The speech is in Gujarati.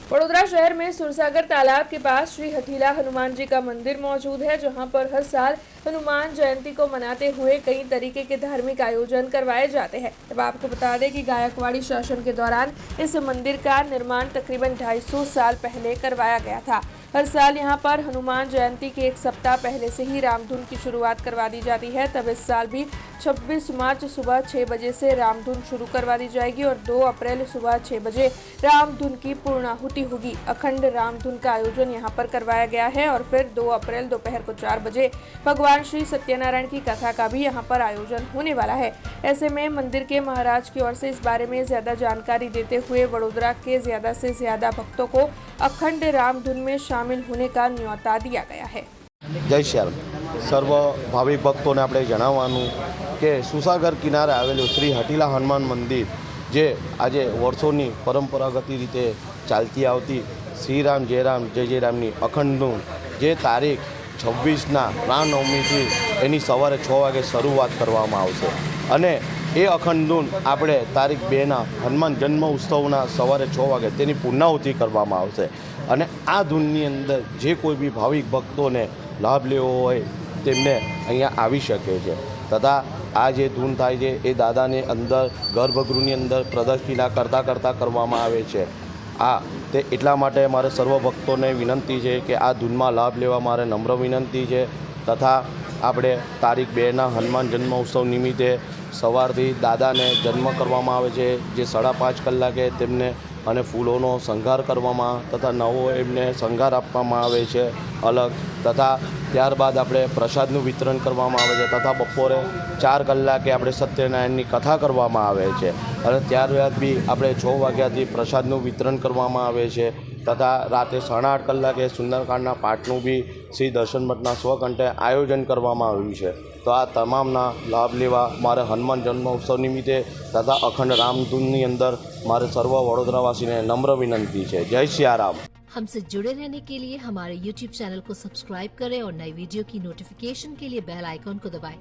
वडोदरा शहर में सुरसागर तालाब के पास श्री हठीला हनुमान जी का मंदिर मौजूद है, जहां पर हर साल हनुमान जयंती को मनाते हुए कई तरीके के धार्मिक आयोजन करवाए जाते हैं। अब आपको बता दें कि गायकवाड़ी शासन के दौरान इस मंदिर का निर्माण तकरीबन 250 साल पहले करवाया गया था। हर साल यहां पर हनुमान जयंती के एक सप्ताह पहले से ही रामधुन की शुरुआत करवा दी जाती है। तब इस साल भी 26 मार्च सुबह 6 बजे से रामधुन शुरू करवा दी जाएगी और 2 अप्रैल सुबह 6 बजे रामधुन की पूर्णाहुति होगी। अखंड रामधुन का आयोजन यहां पर करवाया गया है और फिर 2 अप्रैल दोपहर को 4 बजे भगवान श्री सत्यनारायण की कथा का भी यहां पर आयोजन होने वाला है। ऐसे में मंदिर के महाराज की ओर से इस बारे में ज्यादा जानकारी देते हुए वडोदरा के ज्यादा से ज्यादा भक्तों को अखंड रामधुन में शामिल होने का न्योता दिया गया है। जय श्री राम। सर्व भाविक भक्तों ने આપણે જણાવવાનું કે સુસાગર કિનારે આવેલું શ્રી હઠીલા હનુમાન મંદિર જે આજે વર્ષોની પરંપરાગત રીતે ચાલતી આવતી શ્રી રામ જય રામની અખંડનું જે તારીખ 26ના રામનવમીથી એની સવારે 6 વાગે શરૂઆત કરવામાં આવશે અને એ અખંડ ધૂન આપણે તારીખ 2ના હનુમાન જન્મ ઉત્સવના સવારે 6 વાગે તેની પૂર્ણાહુતિ કરવામાં આવશે અને આ ધૂનની અંદર જે કોઈ બી ભાવિક ભક્તોને લાભ લેવો હોય તેમને અહીંયા આવી શકે છે તથા આ જે ધૂન થાય છે એ દાદાને અંદર ગર્ભગૃહની અંદર પ્રદક્ષિણા કરતાં કરવામાં આવે છે। તે એટલા માટે મારે સર્વ ભક્તોને વિનંતી છે કે આ ધૂનમાં લાભ લેવા મારે નમ્ર વિનંતી છે તથા આપણે તારીખ 2ના હનુમાન જન્મોત્સવ નિમિત્તે સવારથી દાદાને જન્મ કરવામાં આવે છે જે 5.5 કલાકે તેમને અને ફૂલોનો શણગાર કરવામાં તથા નવો એમને શણગાર આપવામાં આવે છે અલગ તથા ત્યારબાદ આપણે પ્રસાદનું વિતરણ કરવામાં આવે છે તથા બપોરે 4 કલાકે આપણે સત્યનારાયણની કથા કરવામાં આવે છે અને ત્યારબાદ બી આપણે 6 વાગ્યાથી પ્રસાદનું વિતરણ કરવામાં આવે છે તથા રાતે 8:30 કલાકે સુંદરકાંડના પાઠનું બી શ્રી દર્શન મઠના સ્વકંઠે આયોજન કરવામાં આવ્યું છે। તો આ તમામના લાભ લેવા મારે હનુમાન જન્મોત્સવ નિમિત્તે તથા અખંડ રામધૂનની અંદર મારે સર્વ વડોદરાવાસીને નમ્ર વિનંતી છે। જય સિયારામ। हमसे जुड़े रहने के लिए हमारे YouTube चैनल को सब्सक्राइब करें और नई वीडियो की नोटिफिकेशन के लिए बेल आइकॉन को दबाएं।